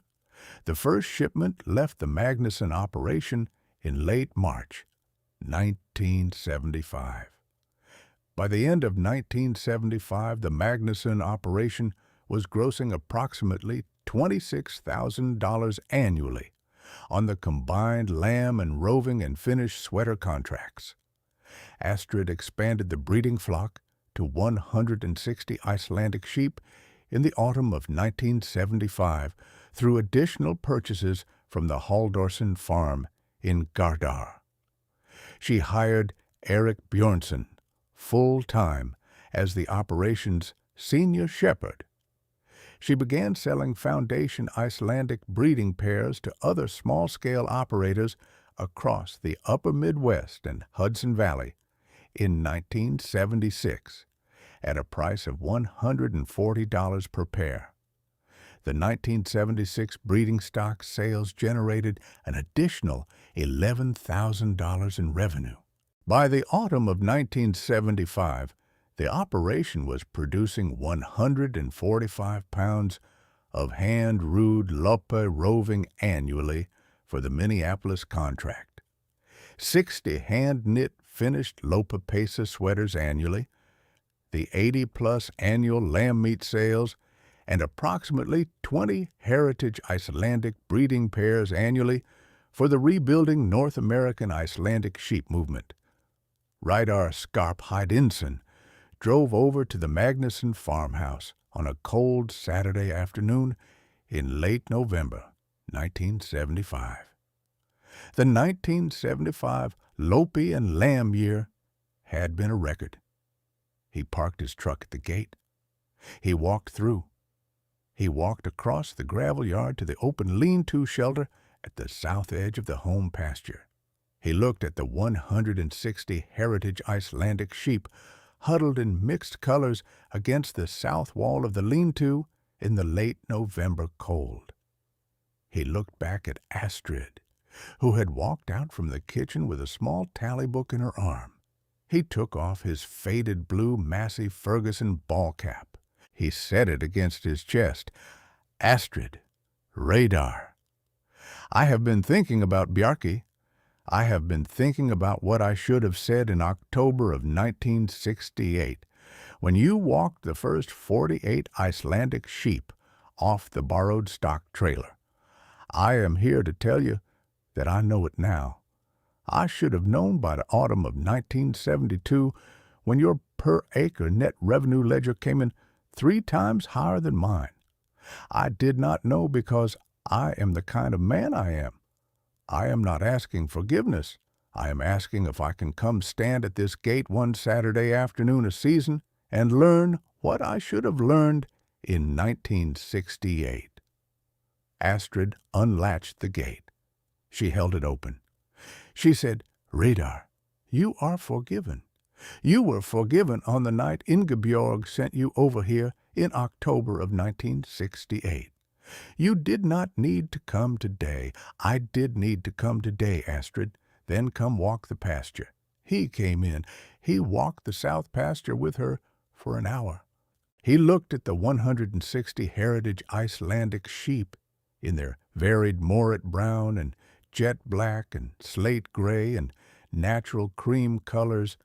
The first shipment left the Magnusson operation in late March 1975. By the end of 1975, the Magnusson operation was grossing approximately $26,000 annually on the combined lamb and roving and finished sweater contracts. Astrid expanded the breeding flock to 160 Icelandic sheep in the autumn of 1975 through additional purchases from the Halldórsson farm in Gardar. She hired Eric Björnsson full-time as the operation's senior shepherd. She began selling foundation Icelandic breeding pairs to other small-scale operators across the upper Midwest and Hudson Valley in 1976 at a price of $140 per pair. The 1976 breeding stock sales generated an additional $11,000 in revenue. By the autumn of 1975, the operation was producing 145 pounds of hand-rooed lopi roving annually for the Minneapolis contract, 60 hand-knit finished lopi-fleece sweaters annually, the 80-plus annual lamb meat sales, and approximately 20 heritage Icelandic breeding pairs annually for the rebuilding North American Icelandic sheep movement. Reidar Skarphéðinsson drove over to the Magnusson farmhouse on a cold Saturday afternoon in late November 1975. The 1975 lopi and lamb year had been a record. He parked his truck at the gate. He walked through. He walked across the gravel yard to the open lean-to shelter at the south edge of the home pasture. He looked at the 160 heritage Icelandic sheep huddled in mixed colors against the south wall of the lean-to in the late November cold. He looked back at Astrid, who had walked out from the kitchen with a small tally book in her arm. He took off his faded blue Massey Ferguson ball cap. He set it against his chest. Astrid, Reidar. I have been thinking about Bjarki. I have been thinking about what I should have said in October of 1968, when you walked the first 48 Icelandic sheep off the borrowed stock trailer. I am here to tell you that I know it now. I should have known by the autumn of 1972, when your per-acre net revenue ledger came in 3 times higher than mine. I did not know because I am the kind of man I am. I am not asking forgiveness. I am asking if I can come stand at this gate one Saturday afternoon a season and learn what I should have learned in 1968. Astrid unlatched the gate. She held it open. She said, Reidar, you are forgiven. You were forgiven on the night Ingebjörg sent you over here in October of 1968. You did not need to come today. I did need to come today, Astrid. Then come walk the pasture. He came in. He walked the south pasture with her for an hour. He looked at the 160 heritage Icelandic sheep in their varied moret brown and jet black and slate gray and natural cream colors,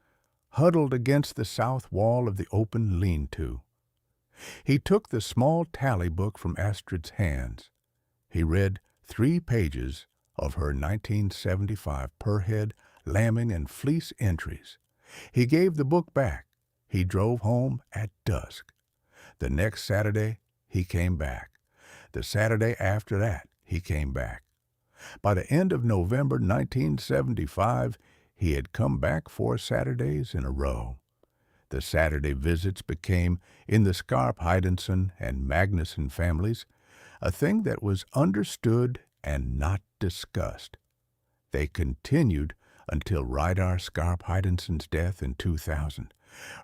huddled against the south wall of the open lean-to. He took the small tally book from Astrid's hands. He read 3 pages of her 1975 per-head lambing and fleece entries. He gave the book back. He drove home at dusk. The next Saturday, he came back. The Saturday after that, he came back. By the end of November 1975, he had come back 4 Saturdays in a row. The Saturday visits became, in the Skarphéðinsson and Magnusson families, a thing that was understood and not discussed. They continued until Reidar Skarphéðinsson's death in 2000.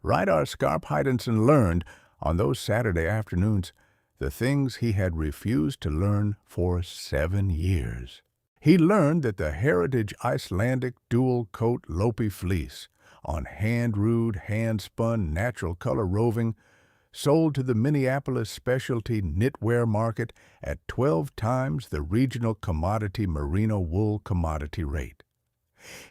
Reidar Skarphéðinsson learned, on those Saturday afternoons, the things he had refused to learn for 7 years. He learned that the heritage Icelandic dual-coat lopi-fleece on hand-rooed, hand-spun, natural color roving sold to the Minneapolis specialty knitwear market at 12 times the regional commodity merino wool commodity rate.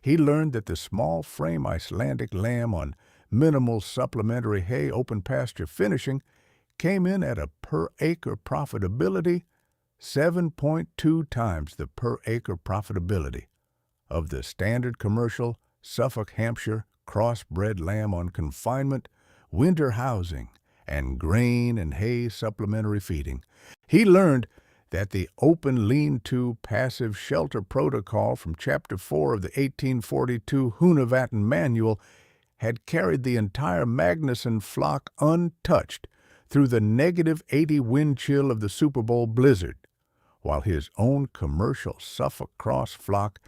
He learned that the small-frame Icelandic lamb on minimal supplementary hay open pasture finishing came in at a per-acre profitability 7.2 times the per-acre profitability of the standard commercial Suffolk, Hampshire crossbred lamb on confinement, winter housing, and grain and hay supplementary feeding. He learned that the open lean-to passive shelter protocol from Chapter 4 of the 1842 Húnavatn manual had carried the entire Magnusson flock untouched through the -80 wind chill of the Super Bowl blizzard, while his own commercial Suffolk Cross flock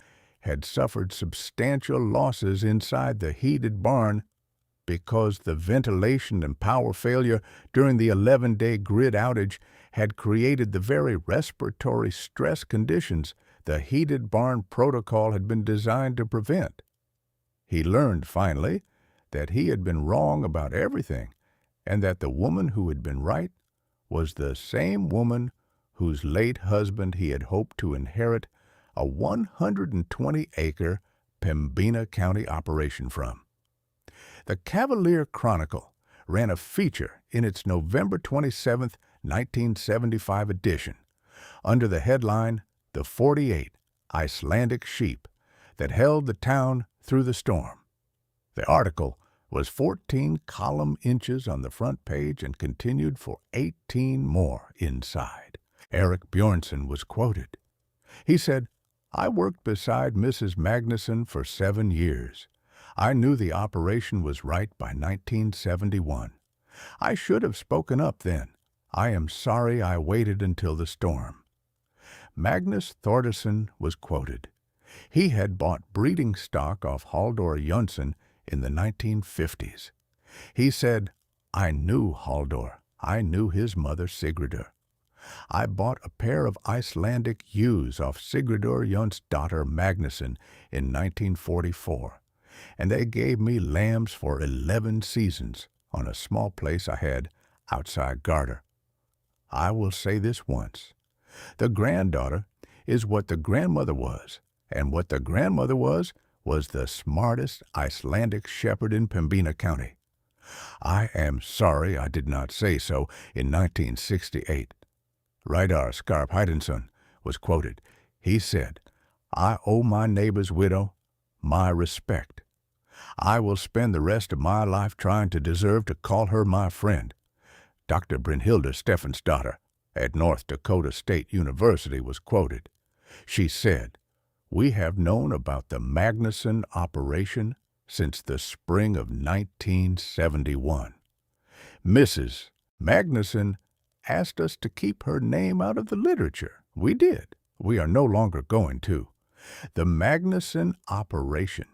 had suffered substantial losses inside the heated barn because the ventilation and power failure during the 11-day grid outage had created the very respiratory stress conditions the heated barn protocol had been designed to prevent. He learned, finally, that he had been wrong about everything, and that the woman who had been right was the same woman whose late husband he had hoped to inherit a 120-acre Pembina County operation from. The Cavalier Chronicle ran a feature in its November 27, 1975 edition under the headline, "The 48 Icelandic Sheep That Held the Town Through the Storm." The article was 14 column inches on the front page and continued for 18 more inside. Eric Bjornson was quoted. He said, "I worked beside Mrs. Magnusson for 7 years. I knew the operation was right by 1971. I should have spoken up then. I am sorry I waited until the storm." Magnus Thordarson was quoted. He had bought breeding stock off Halldór Jonsson in the 1950s. He said, "I knew Halldór. I knew his mother Sigridur. I bought a pair of Icelandic ewes off Sigridur Jonsdottir-Magnusson in 1944, and they gave me lambs for 11 seasons on a small place I had outside Garter. I will say this once. The granddaughter is what the grandmother was, and what the grandmother was the smartest Icelandic shepherd in Pembina County. I am sorry I did not say so in 1968. Reidar Skarp Heidinsson was quoted. He said, "I owe my neighbor's widow my respect. I will spend the rest of my life trying to deserve to call her my friend." Dr. Brynhildur Stefánsdóttir at North Dakota State University was quoted. She said, "We have known about the Magnusson operation since the spring of 1971. Mrs. Magnusson asked us to keep her name out of the literature. We did. We are no longer going to. The Magnusson operation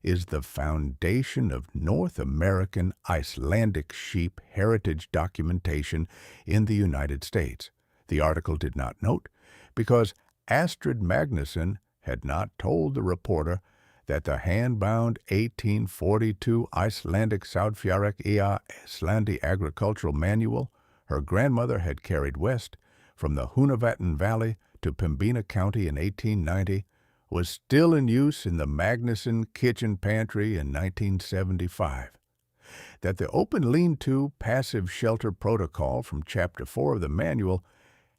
is the foundation of North American Icelandic sheep heritage documentation in the United States," the article did not note, because Astrid Magnusson had not told the reporter that the hand-bound 1842 Icelandic Saudfjörðing Icelandic Agricultural Manual her grandmother had carried west from the Húnavatn Valley to Pembina County in 1890 was still in use in the Magnusson kitchen pantry in 1975. That the open lean-to passive shelter protocol from Chapter 4 of the manual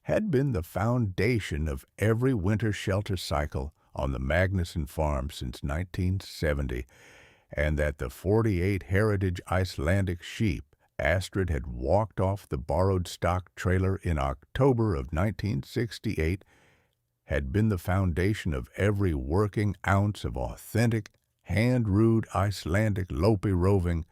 had been the foundation of every winter shelter cycle on the Magnusson farm since 1970, and that the 48 heritage Icelandic sheep Astrid had walked off the borrowed stock trailer in October of 1968 had been the foundation of every working ounce of authentic, hand-rooed Icelandic lopi roving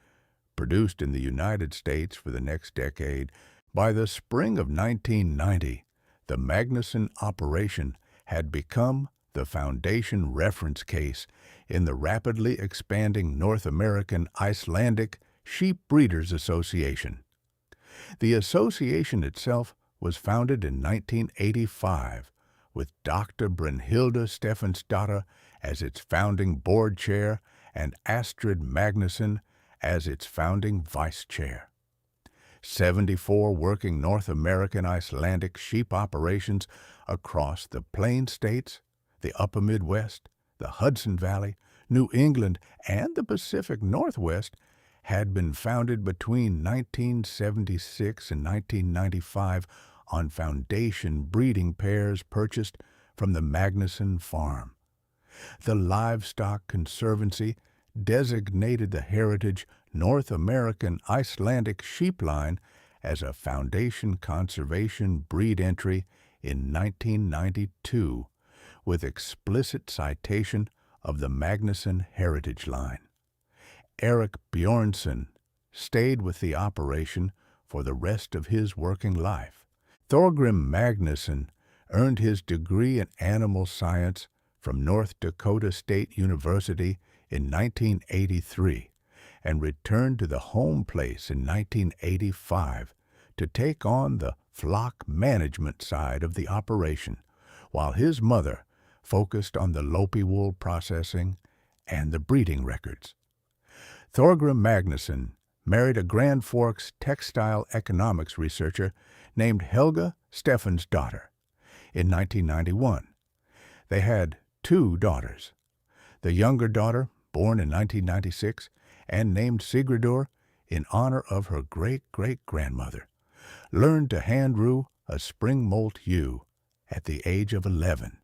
produced in the United States for the next decade. By the spring of 1990, the Magnusson operation had become the foundation reference case in the rapidly expanding North American Icelandic Sheep Breeders Association. The association itself was founded in 1985 with Dr. Brynhildur Stefánsdóttir as its founding board chair and Astrid Magnusson as its founding vice chair. 74 working North American Icelandic sheep operations across the Plain States, the Upper Midwest, the Hudson Valley, New England, and the Pacific Northwest had been founded between 1976 and 1995 on foundation breeding pairs purchased from the Magnusson farm. The Livestock Conservancy designated the heritage North American Icelandic sheep line as a foundation conservation breed entry in 1992 with explicit citation of the Magnusson heritage line. Eric Bjornsson stayed with the operation for the rest of his working life. Thorgrim Magnusson earned his degree in animal science from North Dakota State University in 1983 and returned to the home place in 1985 to take on the flock management side of the operation, while his mother focused on the lopi wool processing and the breeding records. Thorgrim Magnusson married a Grand Forks textile economics researcher named Helga Stefansdottir in 1991. They had 2 daughters. The younger daughter, born in 1996 and named Sigridur in honor of her great-great-grandmother, learned to hand-roo a spring molt ewe at the age of 11.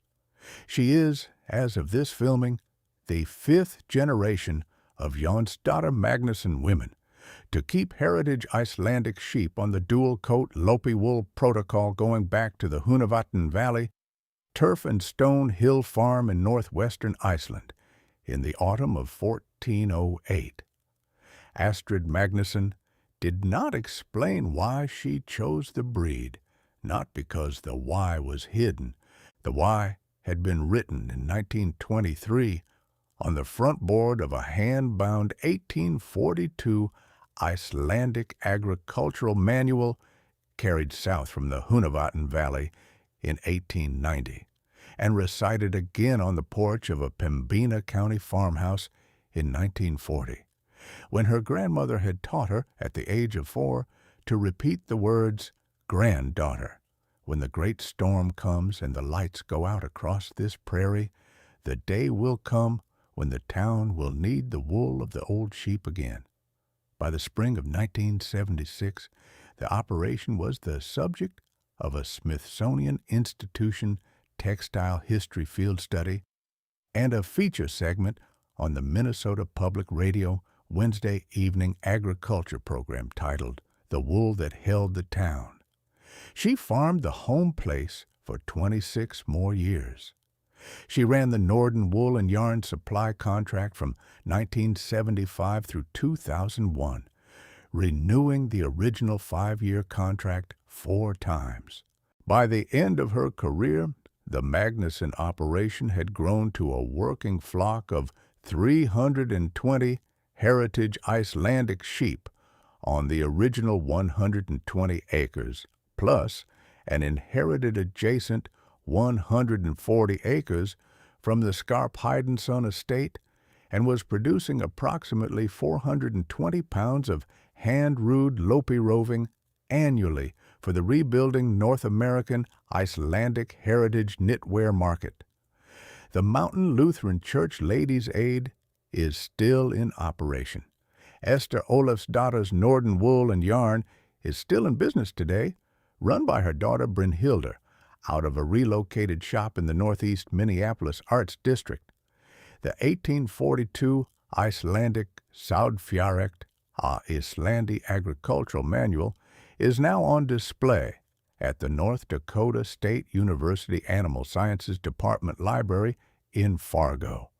She is, as of this filming, the 5th generation of Jonsdottir-Magnusson women to keep heritage Icelandic sheep on the dual-coat lopi wool protocol going back to the Húnavatn Valley turf and stone hill farm in northwestern Iceland in the autumn of 1408. Astrid Magnusson did not explain why she chose the breed, not because the why was hidden. The why had been written in 1923 on the front board of a hand-bound 1842 Icelandic agricultural manual carried south from the Húnavatn Valley in 1890 and recited again on the porch of a Pembina County farmhouse in 1940, when her grandmother had taught her, at the age of 4, to repeat the words, "Granddaughter, when the great storm comes and the lights go out across this prairie, the day will come when the town will need the wool of the old sheep again." By the spring of 1976, the operation was the subject of a Smithsonian Institution textile history field study and a feature segment on the Minnesota Public Radio Wednesday evening agriculture program titled "The Wool That Held the Town." She farmed the home place for 26 more years. She ran the Norden Wool and Yarn Supply contract from 1975 through 2001, renewing the original 5-year contract 4 times. By the end of her career, the Magnusson operation had grown to a working flock of 320 heritage Icelandic sheep on the original 120 acres, plus an inherited adjacent 140 acres from the Skarpheidsson estate, and was producing approximately 420 pounds of hand-rooed lopi roving annually for the rebuilding North American Icelandic heritage knitwear market. The Mountain Lutheran Church Ladies' Aid is still in operation. Esther Olafsdottir's Norden Wool and Yarn is still in business today, run by her daughter Brynhildur, out of a relocated shop in the northeast Minneapolis Arts District. The 1842 Icelandic Saudfjárekt, a Islandi agricultural manual, is now on display at the North Dakota State University Animal Sciences Department Library in Fargo.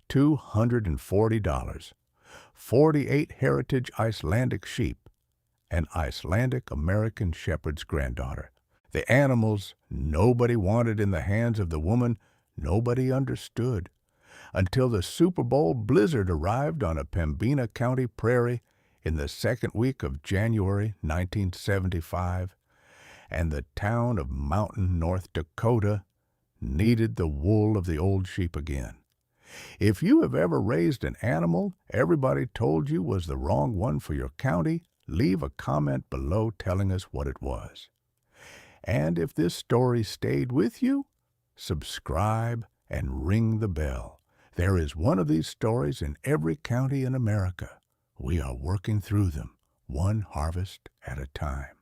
$240, 48 heritage Icelandic sheep, an Icelandic-American shepherd's granddaughter. The animals nobody wanted in the hands of the woman nobody understood, until the Super Bowl blizzard arrived on a Pembina County prairie in the second week of January 1975, and the town of Mountain, North Dakota, needed the wool of the old sheep again. If you have ever raised an animal everybody told you was the wrong one for your county, leave a comment below telling us what it was. And if this story stayed with you, subscribe and ring the bell. There is one of these stories in every county in America. We are working through them, one harvest at a time.